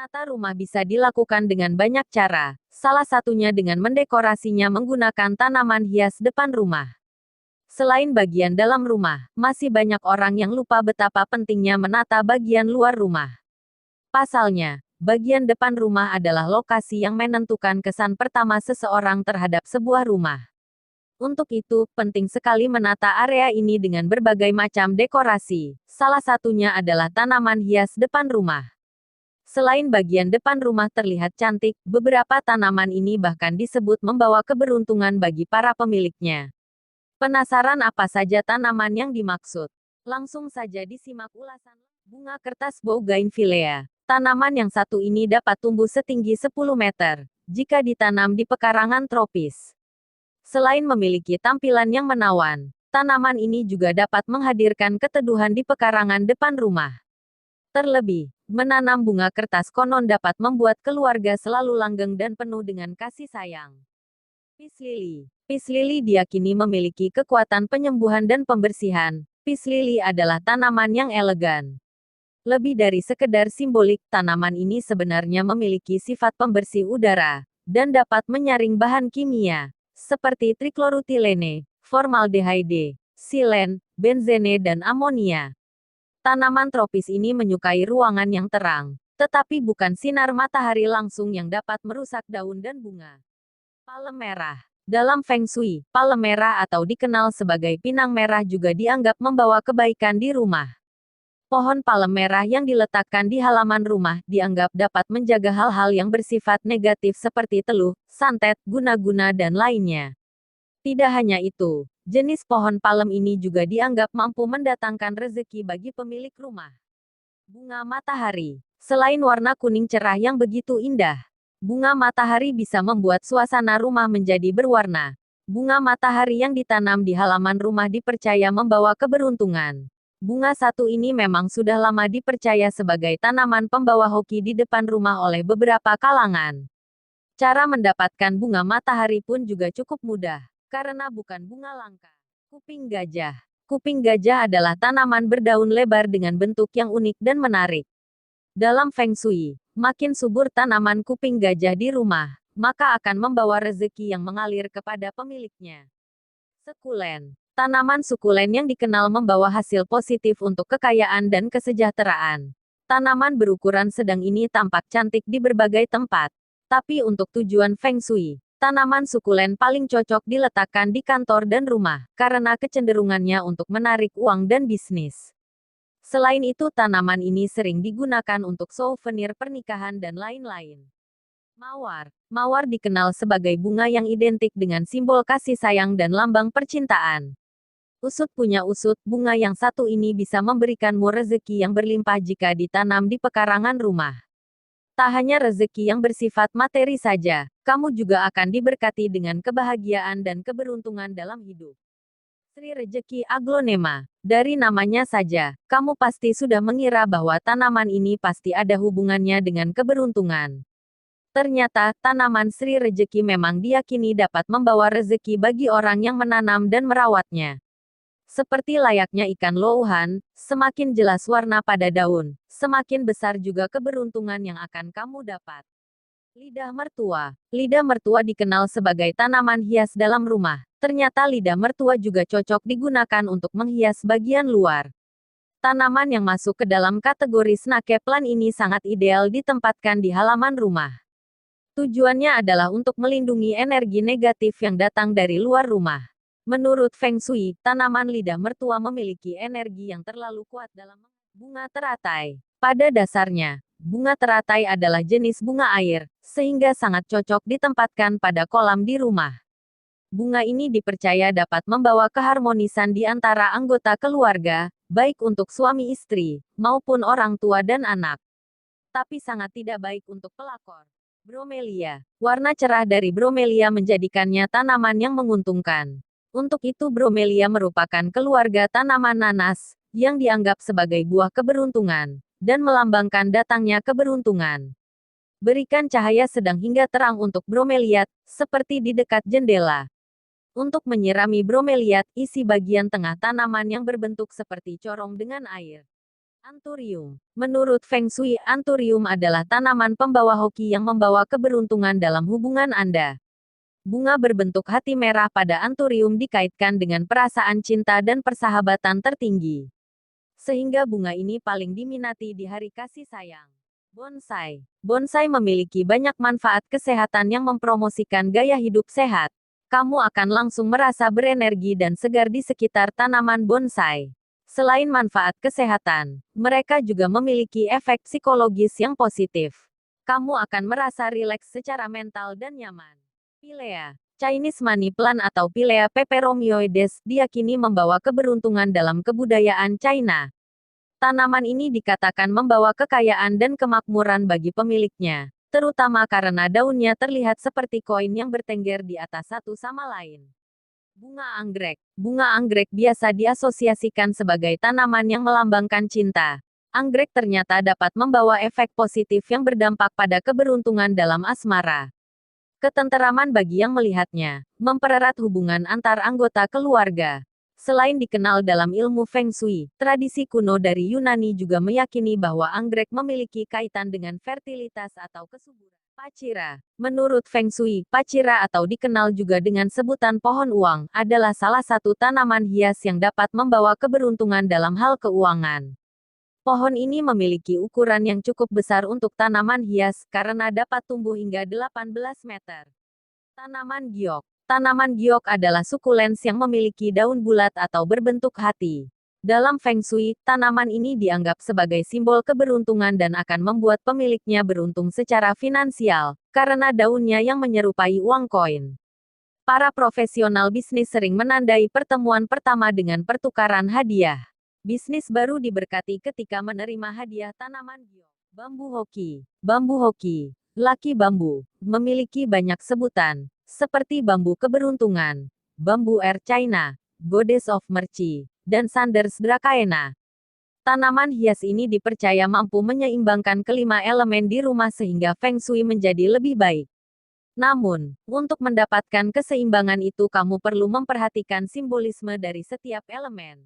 Menata rumah bisa dilakukan dengan banyak cara, salah satunya dengan mendekorasinya menggunakan tanaman hias depan rumah. Selain bagian dalam rumah, masih banyak orang yang lupa betapa pentingnya menata bagian luar rumah. Pasalnya, bagian depan rumah adalah lokasi yang menentukan kesan pertama seseorang terhadap sebuah rumah. Untuk itu, penting sekali menata area ini dengan berbagai macam dekorasi. Salah satunya adalah tanaman hias depan rumah. Selain bagian depan rumah terlihat cantik, beberapa tanaman ini bahkan disebut membawa keberuntungan bagi para pemiliknya. Penasaran apa saja tanaman yang dimaksud? Langsung saja disimak ulasan. Bunga kertas bougainvillea. Tanaman yang satu ini dapat tumbuh setinggi 10 meter, jika ditanam di pekarangan tropis. Selain memiliki tampilan yang menawan, tanaman ini juga dapat menghadirkan keteduhan di pekarangan depan rumah. Terlebih, menanam bunga kertas konon dapat membuat keluarga selalu langgeng dan penuh dengan kasih sayang. Peace Lily. Peace Lily diyakini memiliki kekuatan penyembuhan dan pembersihan. Peace Lily adalah tanaman yang elegan. Lebih dari sekedar simbolik, tanaman ini sebenarnya memiliki sifat pembersih udara, dan dapat menyaring bahan kimia, seperti triklorutilene, formaldehyde, silen, benzene dan amonia. Tanaman tropis ini menyukai ruangan yang terang, tetapi bukan sinar matahari langsung yang dapat merusak daun dan bunga. Palem merah. Dalam Feng Shui, palem merah atau dikenal sebagai pinang merah juga dianggap membawa kebaikan di rumah. Pohon palem merah yang diletakkan di halaman rumah dianggap dapat menjaga hal-hal yang bersifat negatif seperti teluh, santet, guna-guna dan lainnya. Tidak hanya itu, jenis pohon palem ini juga dianggap mampu mendatangkan rezeki bagi pemilik rumah. Bunga matahari. Selain warna kuning cerah yang begitu indah, bunga matahari bisa membuat suasana rumah menjadi berwarna. Bunga matahari yang ditanam di halaman rumah dipercaya membawa keberuntungan. Bunga satu ini memang sudah lama dipercaya sebagai tanaman pembawa hoki di depan rumah oleh beberapa kalangan. Cara mendapatkan bunga matahari pun juga cukup mudah. Karena bukan bunga langka. Kuping gajah. Kuping gajah adalah tanaman berdaun lebar dengan bentuk yang unik dan menarik. Dalam Feng Shui, makin subur tanaman kuping gajah di rumah, maka akan membawa rezeki yang mengalir kepada pemiliknya. Sekulen. Tanaman sukulen yang dikenal membawa hasil positif untuk kekayaan dan kesejahteraan. Tanaman berukuran sedang ini tampak cantik di berbagai tempat. Tapi untuk tujuan Feng Shui, tanaman sukulen paling cocok diletakkan di kantor dan rumah, karena kecenderungannya untuk menarik uang dan bisnis. Selain itu tanaman ini sering digunakan untuk souvenir pernikahan dan lain-lain. Mawar. Mawar dikenal sebagai bunga yang identik dengan simbol kasih sayang dan lambang percintaan. Usut punya usut, bunga yang satu ini bisa memberikanmu rezeki yang berlimpah jika ditanam di pekarangan rumah. Tak hanya rezeki yang bersifat materi saja, kamu juga akan diberkati dengan kebahagiaan dan keberuntungan dalam hidup. Sri Rejeki Aglonema. Dari namanya saja, kamu pasti sudah mengira bahwa tanaman ini pasti ada hubungannya dengan keberuntungan. Ternyata, tanaman Sri Rejeki memang diyakini dapat membawa rezeki bagi orang yang menanam dan merawatnya. Seperti layaknya ikan louhan, semakin jelas warna pada daun, semakin besar juga keberuntungan yang akan kamu dapat. Lidah mertua. Lidah mertua dikenal sebagai tanaman hias dalam rumah. Ternyata lidah mertua juga cocok digunakan untuk menghias bagian luar. Tanaman yang masuk ke dalam kategori snake plant ini sangat ideal ditempatkan di halaman rumah. Tujuannya adalah untuk melindungi energi negatif yang datang dari luar rumah. Menurut Feng Shui, tanaman lidah mertua memiliki energi yang terlalu kuat dalam bunga teratai. Pada dasarnya, bunga teratai adalah jenis bunga air, sehingga sangat cocok ditempatkan pada kolam di rumah. Bunga ini dipercaya dapat membawa keharmonisan di antara anggota keluarga, baik untuk suami istri, maupun orang tua dan anak. Tapi sangat tidak baik untuk pelakor. Bromelia. Warna cerah dari bromelia menjadikannya tanaman yang menguntungkan. Untuk itu bromelia merupakan keluarga tanaman nanas, yang dianggap sebagai buah keberuntungan, dan melambangkan datangnya keberuntungan. Berikan cahaya sedang hingga terang untuk bromeliad, seperti di dekat jendela. Untuk menyirami bromeliad, isi bagian tengah tanaman yang berbentuk seperti corong dengan air. Anturium. Menurut Feng Shui, anturium adalah tanaman pembawa hoki yang membawa keberuntungan dalam hubungan Anda. Bunga berbentuk hati merah pada anturium dikaitkan dengan perasaan cinta dan persahabatan tertinggi. Sehingga bunga ini paling diminati di hari kasih sayang. Bonsai. Bonsai memiliki banyak manfaat kesehatan yang mempromosikan gaya hidup sehat. Kamu akan langsung merasa berenergi dan segar di sekitar tanaman bonsai. Selain manfaat kesehatan, mereka juga memiliki efek psikologis yang positif. Kamu akan merasa rileks secara mental dan nyaman. Pilea. Chinese money plant atau Pilea peperomioides diyakini membawa keberuntungan dalam kebudayaan China. Tanaman ini dikatakan membawa kekayaan dan kemakmuran bagi pemiliknya, terutama karena daunnya terlihat seperti koin yang bertengger di atas satu sama lain. Bunga anggrek. Bunga anggrek biasa diasosiasikan sebagai tanaman yang melambangkan cinta. Anggrek ternyata dapat membawa efek positif yang berdampak pada keberuntungan dalam asmara. Ketenteraman bagi yang melihatnya, mempererat hubungan antar anggota keluarga. Selain dikenal dalam ilmu Feng Shui, tradisi kuno dari Yunani juga meyakini bahwa anggrek memiliki kaitan dengan fertilitas atau kesuburan. Pacira. Menurut Feng Shui, pacira atau dikenal juga dengan sebutan pohon uang, adalah salah satu tanaman hias yang dapat membawa keberuntungan dalam hal keuangan. Pohon ini memiliki ukuran yang cukup besar untuk tanaman hias, karena dapat tumbuh hingga 18 meter. Tanaman giok. Tanaman giok adalah sukulens yang memiliki daun bulat atau berbentuk hati. Dalam Feng Shui, tanaman ini dianggap sebagai simbol keberuntungan dan akan membuat pemiliknya beruntung secara finansial, karena daunnya yang menyerupai uang koin. Para profesional bisnis sering menandai pertemuan pertama dengan pertukaran hadiah. Bisnis baru diberkati ketika menerima hadiah tanaman giok. Bambu hoki. Bambu hoki, laki bambu, memiliki banyak sebutan, seperti bambu keberuntungan, bambu air China, Goddess of Mercy, dan Sanders Dracaena. Tanaman hias ini dipercaya mampu menyeimbangkan kelima elemen di rumah sehingga Feng Shui menjadi lebih baik. Namun, untuk mendapatkan keseimbangan itu kamu perlu memperhatikan simbolisme dari setiap elemen.